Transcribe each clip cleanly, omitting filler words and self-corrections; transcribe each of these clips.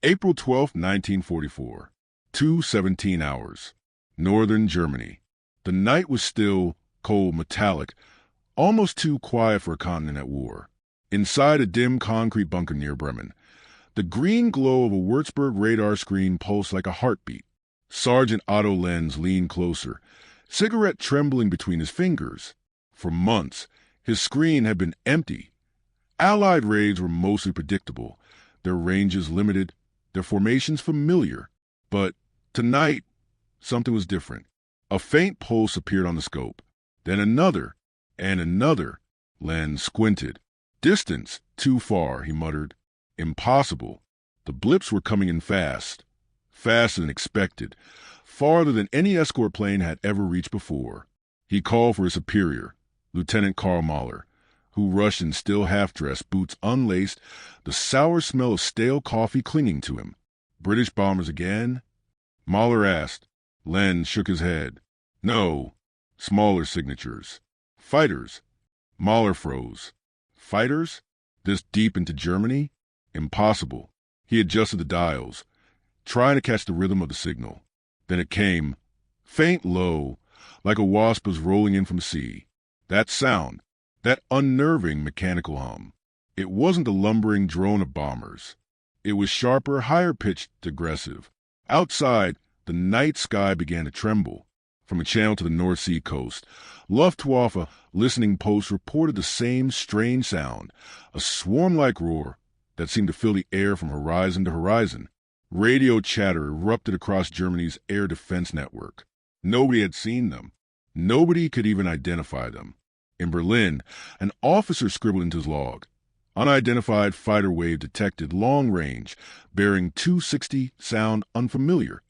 April 12, 1944, 2:17 hours. Northern Germany. The night was still, cold, metallic, almost too quiet for a continent at war. Inside a dim concrete bunker near Bremen, the green glow of a Würzburg radar screen pulsed like a heartbeat. Sergeant Otto Lenz leaned closer, cigarette trembling between his fingers. For months, his screen had been empty. Allied raids were mostly predictable, their ranges limited, their formations familiar. But tonight, something was different. A faint pulse appeared on the scope. Then another, and another. Lenz squinted. Distance, too far, he muttered. Impossible. The blips were coming in fast. Faster than expected. Farther than any escort plane had ever reached before. He called for his superior, Lieutenant Karl Mahler, who rushed in still half-dressed, boots unlaced, the sour smell of stale coffee clinging to him. British bombers again? Mahler asked. Lenz shook his head. No. Smaller signatures. Fighters. Mahler froze. Fighters? This deep into Germany? Impossible. He adjusted the dials, trying to catch the rhythm of the signal. Then it came, faint low, like a wasp was rolling in from sea. That sound, that unnerving mechanical hum. It wasn't the lumbering drone of bombers. It was sharper, higher-pitched, aggressive. Outside, the night sky began to tremble. From a channel to the North Sea coast, Luftwaffe listening posts reported the same strange sound, a swarm-like roar that seemed to fill the air from horizon to horizon. Radio chatter erupted across Germany's air defense network. Nobody had seen them. Nobody could even identify them. In Berlin, an officer scribbled into his log. Unidentified fighter wave detected long range, bearing 260, sound unfamiliar.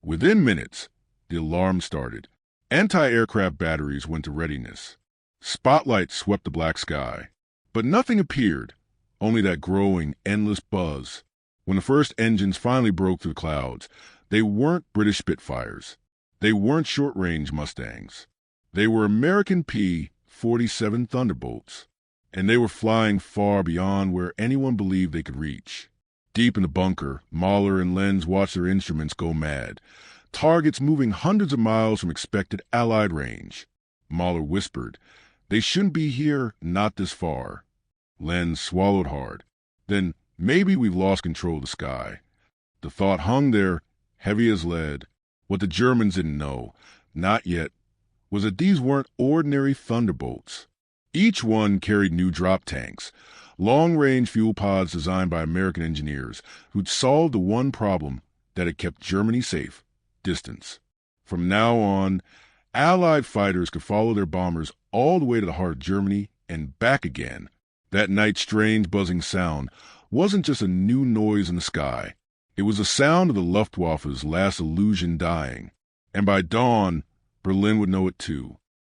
Within minutes, the alarm started. Anti-aircraft batteries went to readiness. Spotlights swept the black sky. But nothing appeared, only that growing, endless buzz. When the first engines finally broke through the clouds, they weren't British Spitfires. They weren't short-range Mustangs. They were American P-47 Thunderbolts. And they were flying far beyond where anyone believed they could reach. Deep in the bunker, Mahler and Lenz watched their instruments go mad. Targets moving hundreds of miles from expected Allied range. Mahler whispered, "They shouldn't be here, not this far." Lenz swallowed hard. Then, maybe we've lost control of the sky. The thought hung there, heavy as lead. What the Germans didn't know, not yet, was that these weren't ordinary Thunderbolts. Each one carried new drop tanks, long-range fuel pods designed by American engineers who'd solved the one problem that had kept Germany safe: distance. From now on, Allied fighters could follow their bombers all the way to the heart of Germany and back again. That night's strange buzzing sound wasn't just a new noise in the sky. It was the sound of the Luftwaffe's last illusion dying. And by dawn, Berlin would know it too.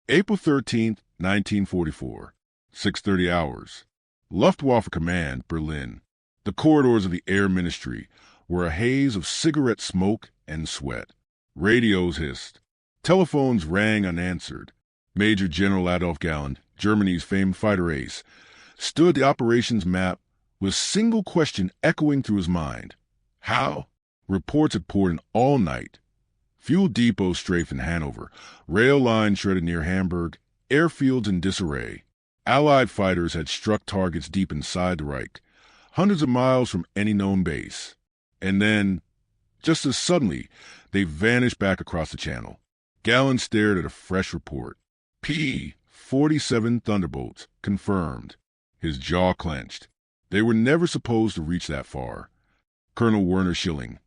April 13th, 1944, 6:30 hours. Luftwaffe Command, Berlin. The corridors of the Air Ministry were a haze of cigarette smoke and sweat. Radios hissed. Telephones rang unanswered. Major General Adolf Galland, Germany's famed fighter ace, stood at the operations map with a single question echoing through his mind. How? Reports had poured in all night. Fuel depots strafed in Hanover, rail lines shredded near Hamburg, airfields in disarray. Allied fighters had struck targets deep inside the Reich, hundreds of miles from any known base. And then, just as suddenly, they vanished back across the channel. Galland stared at a fresh report. P-47 Thunderbolts, confirmed. His jaw clenched. They were never supposed to reach that far. Colonel Werner Schilling,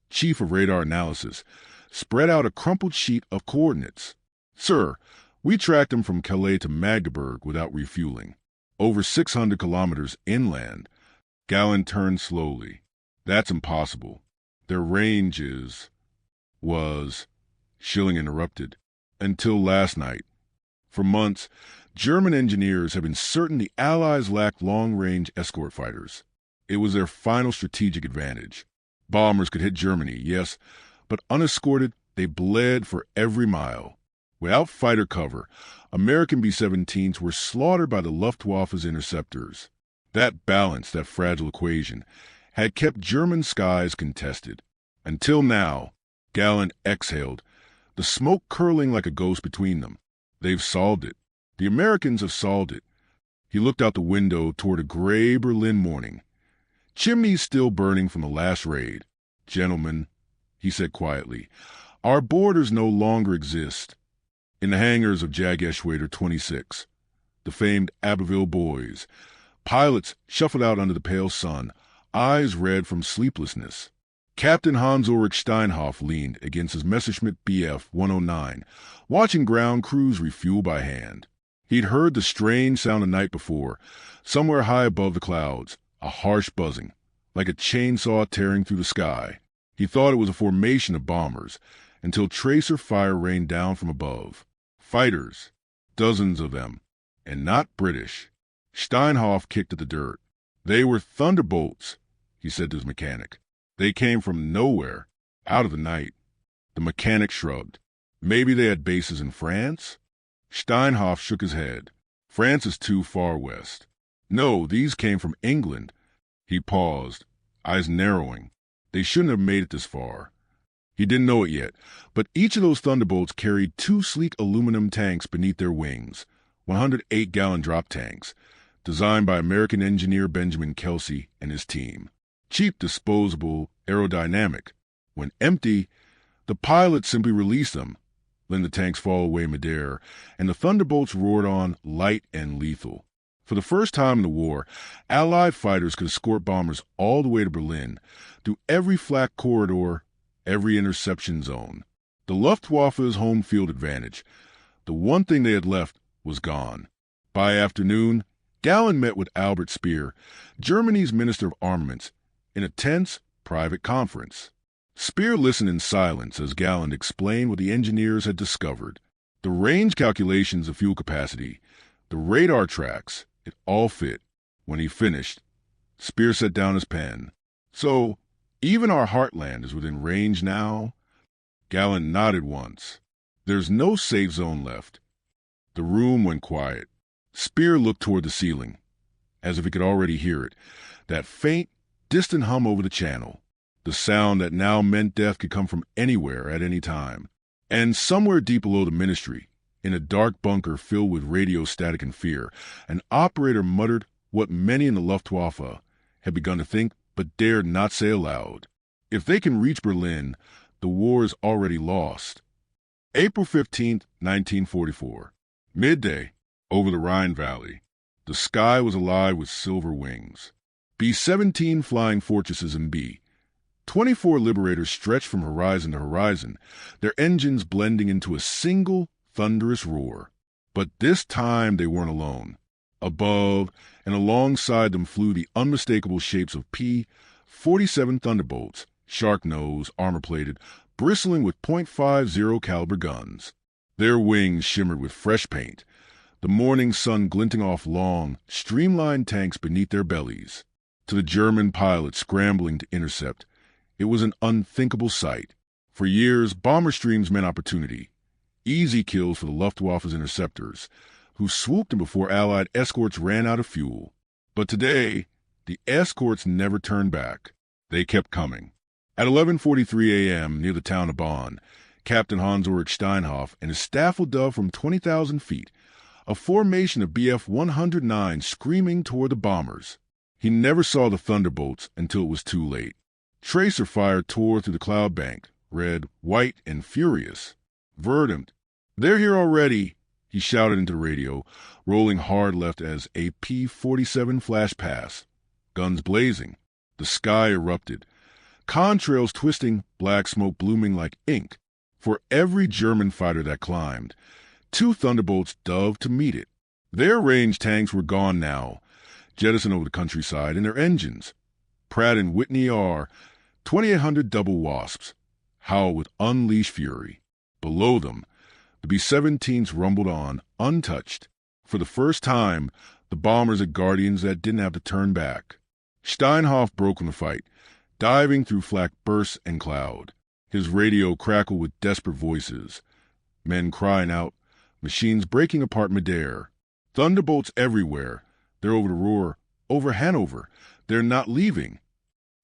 chief of radar analysis, spread out a crumpled sheet of coordinates. "Sir, we tracked them from Calais to Magdeburg without refueling. Over 600 kilometers inland." Galland turned slowly. "That's impossible. Their range was," Schilling interrupted, "until last night. For months, German engineers have been certain the Allies lacked long-range escort fighters. It was their final strategic advantage. Bombers could hit Germany, yes, but unescorted, they bled for every mile. Without fighter cover, American B-17s were slaughtered by the Luftwaffe's interceptors. That balance, that fragile equation, had kept German skies contested. Until now, Gallant exhaled, the smoke curling like a ghost between them. They've solved it. The Americans have solved it. He looked out the window toward a gray Berlin morning. Chimneys still burning from the last raid. Gentlemen, he said quietly, our borders no longer exist. In the hangars of Jageschwader 26, the famed Abbeville boys, pilots shuffled out under the pale sun, eyes red from sleeplessness. Captain Hans-Ulrich Steinhoff leaned against his Messerschmitt Bf 109, watching ground crews refuel by hand. He'd heard the strange sound the night before, somewhere high above the clouds, a harsh buzzing, like a chainsaw tearing through the sky. He thought it was a formation of bombers, until tracer fire rained down from above. Fighters, dozens of them, and not British. Steinhoff kicked at the dirt. They were Thunderbolts, he said to his mechanic. They came from nowhere, out of the night. The mechanic shrugged. Maybe they had bases in France? Steinhoff shook his head. France is too far west. No, these came from England. He paused, eyes narrowing. They shouldn't have made it this far. He didn't know it yet, but each of those Thunderbolts carried 2 sleek aluminum tanks beneath their wings, 108-gallon drop tanks, designed by American engineer Benjamin Kelsey and his team. Cheap, disposable, aerodynamic. When empty, the pilots simply released them, letting the tanks fall away midair, and the Thunderbolts roared on, light and lethal. For the first time in the war, Allied fighters could escort bombers all the way to Berlin, through every flak corridor, every interception zone. The Luftwaffe's home field advantage, the one thing they had left, was gone. By afternoon, Galland met with Albert Speer, Germany's Minister of Armaments, in a tense, private conference. Speer listened in silence as Galland explained what the engineers had discovered. The range calculations of fuel capacity, the radar tracks, it all fit. When he finished, Speer set down his pen. So, even our heartland is within range now? Galland nodded once. There's no safe zone left. The room went quiet. Speer looked toward the ceiling, as if he could already hear it, that faint, distant hum over the channel, the sound that now meant death could come from anywhere at any time. And somewhere deep below the ministry, in a dark bunker filled with radio static and fear, an operator muttered what many in the Luftwaffe had begun to think but dared not say aloud. If they can reach Berlin, the war is already lost. April 15, 1944. Midday, over the Rhine Valley. The sky was alive with silver wings. B-17 flying fortresses in B. 24 Liberators stretched from horizon to horizon, their engines blending into a single thunderous roar. But this time they weren't alone. Above and alongside them flew the unmistakable shapes of P-47 Thunderbolts, shark-nosed, armor-plated, bristling with .50 caliber guns. Their wings shimmered with fresh paint, the morning sun glinting off long, streamlined tanks beneath their bellies. To the German pilots scrambling to intercept, it was an unthinkable sight. For years, bomber streams meant opportunity, easy kills for the Luftwaffe's interceptors, who swooped in before Allied escorts ran out of fuel. But today, the escorts never turned back. They kept coming. At 11:43 a.m. near the town of Bonn, Captain Hans-Ulrich Steinhoff and his staff would dove from 20,000 feet, a formation of Bf 109 screaming toward the bombers. He never saw the Thunderbolts until it was too late. Tracer fire tore through the cloud bank, red, white, and furious. Verdammt, they're here already, he shouted into the radio, rolling hard left as a P-47 flashed past. Guns blazing. The sky erupted. Contrails twisting, black smoke blooming like ink. For every German fighter that climbed, 2 Thunderbolts dove to meet it. Their range tanks were gone now, jettisoned over the countryside in their engines. Pratt & Whitney R, 2800 double wasps, howled with unleashed fury. Below them, the B-17s rumbled on, untouched. For the first time, the bombers had guardians that didn't have to turn back. Steinhoff broke from the fight, diving through flak bursts and cloud. His radio crackled with desperate voices. Men crying out, machines breaking apart midair. Thunderbolts everywhere. They're over the Ruhr, over Hanover. They're not leaving.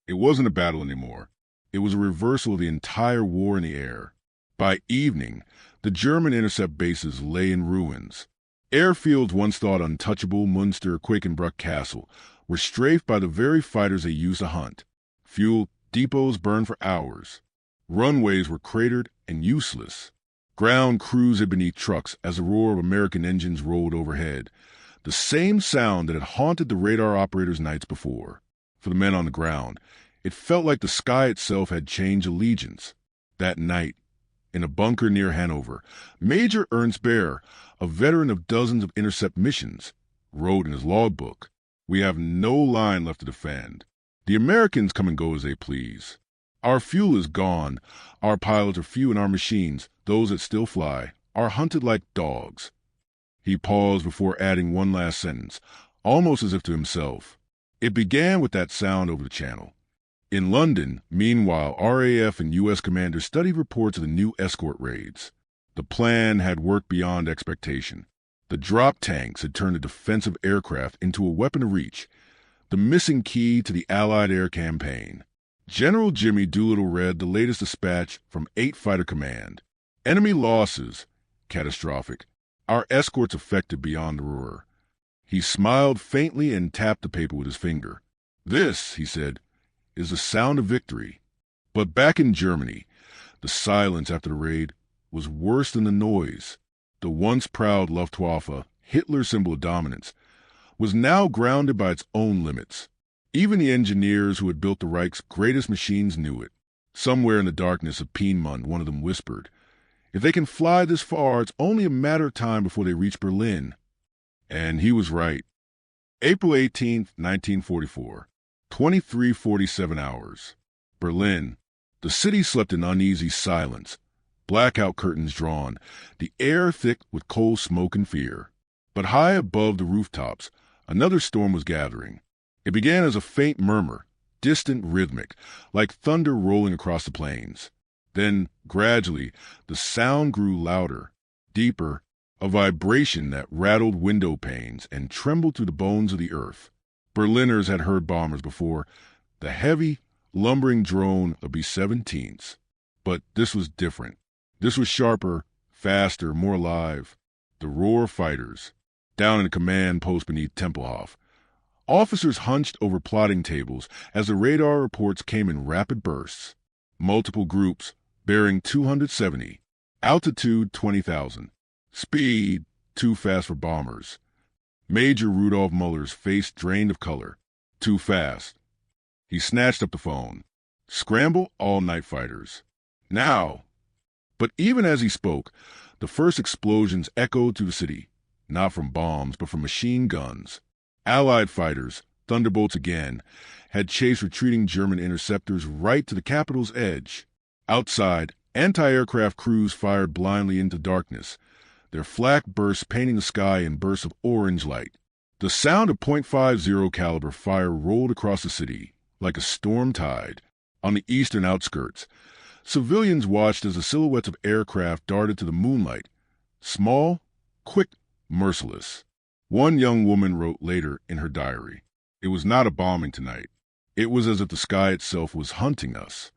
It wasn't a battle anymore. It was a reversal of the entire war in the air. By evening, the German intercept bases lay in ruins. Airfields once thought untouchable, Munster, Quakenbrück Castle, were strafed by the very fighters they used to hunt. Fuel depots burned for hours. Runways were cratered and useless. Ground cruised beneath trucks as the roar of American engines rolled overhead, the same sound that had haunted the radar operators nights before. For the men on the ground, it felt like the sky itself had changed allegiance. That night, in a bunker near Hanover, Major Ernst Baer, a veteran of dozens of intercept missions, wrote in his logbook, "We have no line left to defend. The Americans come and go as they please. Our fuel is gone, our pilots are few, and our machines, those that still fly, are hunted like dogs." He paused before adding one last sentence, almost as if to himself. It began with that sound over the channel. In London, meanwhile, RAF and U.S. commanders studied reports of the new escort raids. The plan had worked beyond expectation. The drop tanks had turned a defensive aircraft into a weapon of reach, the missing key to the Allied air campaign. General Jimmy Doolittle read the latest dispatch from 8 Fighter Command. Enemy losses, catastrophic. Our escorts affected beyond the Ruhr. He smiled faintly and tapped the paper with his finger. "This," he said, "is the sound of victory." But back in Germany, the silence after the raid was worse than the noise. The once proud Luftwaffe, Hitler's symbol of dominance, was now grounded by its own limits. Even the engineers who had built the Reich's greatest machines knew it. Somewhere in the darkness of Peenemünde, one of them whispered, "If they can fly this far, it's only a matter of time before they reach Berlin." And he was right. April 18th, 1944. 23:47 hours. Berlin. The city slept in uneasy silence. Blackout curtains drawn, the air thick with coal smoke and fear. But high above the rooftops, another storm was gathering. It began as a faint murmur, distant, rhythmic, like thunder rolling across the plains. Then, gradually, the sound grew louder, deeper, a vibration that rattled window panes and trembled through the bones of the earth. Berliners had heard bombers before, the heavy, lumbering drone of B-17s. But this was different. This was sharper, faster, more alive. The Ruhr fighters, down in a command post beneath Tempelhof. Officers hunched over plotting tables as the radar reports came in rapid bursts. Multiple groups, bearing 270. Altitude 20,000. Speed too fast for bombers. Major Rudolf Muller's face drained of color. Too fast. He snatched up the phone. "Scramble all night fighters. Now!" But even as he spoke, the first explosions echoed through the city, not from bombs, but from machine guns. Allied fighters, Thunderbolts again, had chased retreating German interceptors right to the capital's edge. Outside, anti-aircraft crews fired blindly into darkness, their flak bursts painting the sky in bursts of orange light. The sound of .50 caliber fire rolled across the city like a storm tide. On the eastern outskirts, civilians watched as the silhouettes of aircraft darted to the moonlight, small, quick, merciless. One young woman wrote later in her diary, "It was not a bombing tonight. It was as if the sky itself was hunting us."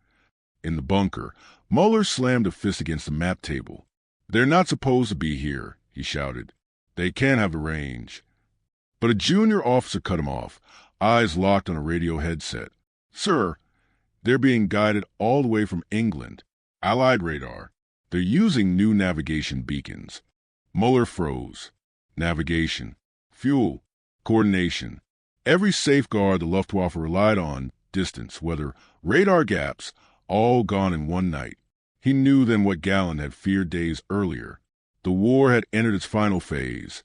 In the bunker, Muller slammed a fist against the map table. "They're not supposed to be here," he shouted. "They can't have the range." But a junior officer cut him off, eyes locked on a radio headset. "Sir, they're being guided all the way from England. Allied radar. They're using new navigation beacons." Muller froze. Navigation, fuel, coordination. Every safeguard the Luftwaffe relied on, distance, weather, radar gaps, all gone in one night. He knew then what Galland had feared days earlier. The war had entered its final phase,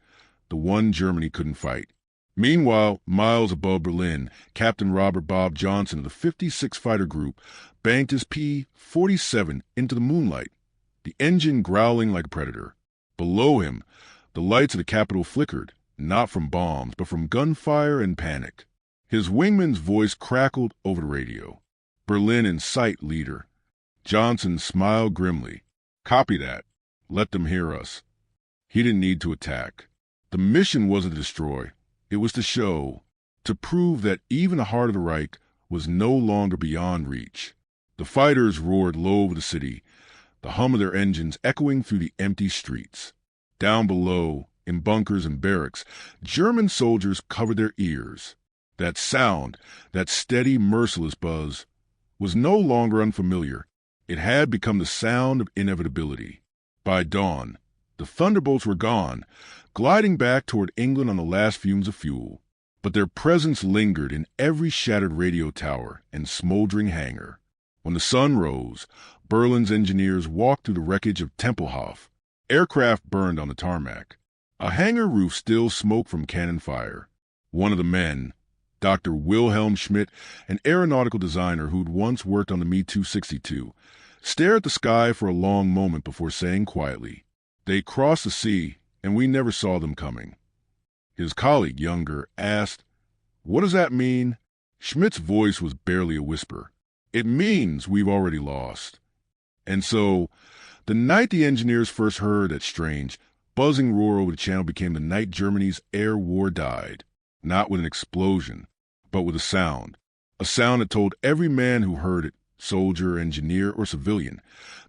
the one Germany couldn't fight. Meanwhile, miles above Berlin, Captain Robert Bob Johnson of the 56th Fighter Group banked his P-47 into the moonlight, the engine growling like a predator. Below him, the lights of the capital flickered, not from bombs, but from gunfire and panic. His wingman's voice crackled over the radio. "Berlin in sight, leader." Johnson smiled grimly. "Copy that. Let them hear us." He didn't need to attack. The mission wasn't to destroy. It was to show, to prove that even the heart of the Reich was no longer beyond reach. The fighters roared low over the city, the hum of their engines echoing through the empty streets. Down below, in bunkers and barracks, German soldiers covered their ears. That sound, that steady, merciless buzz, was no longer unfamiliar. It had become the sound of inevitability. By dawn, the Thunderbolts were gone, gliding back toward England on the last fumes of fuel. But their presence lingered in every shattered radio tower and smoldering hangar. When the sun rose, Berlin's engineers walked through the wreckage of Tempelhof. Aircraft burned on the tarmac. A hangar roof still smoked from cannon fire. One of the men, Dr. Wilhelm Schmidt, an aeronautical designer who'd once worked on the Me-262, stared at the sky for a long moment before saying quietly, "They crossed the sea, and we never saw them coming." His colleague, younger, asked, "What does that mean?" Schmidt's voice was barely a whisper. "It means we've already lost." And so, the night the engineers first heard that strange, buzzing roar over the channel became the night Germany's air war died, not with an explosion, but with a sound that told every man who heard it, soldier, engineer, or civilian,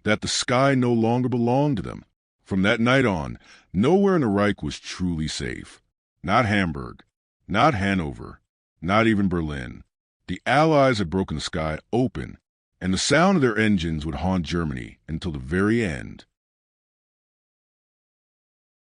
that the sky no longer belonged to them. From that night on, nowhere in the Reich was truly safe. Not Hamburg, not Hanover, not even Berlin. The Allies had broken the sky open, and the sound of their engines would haunt Germany until the very end.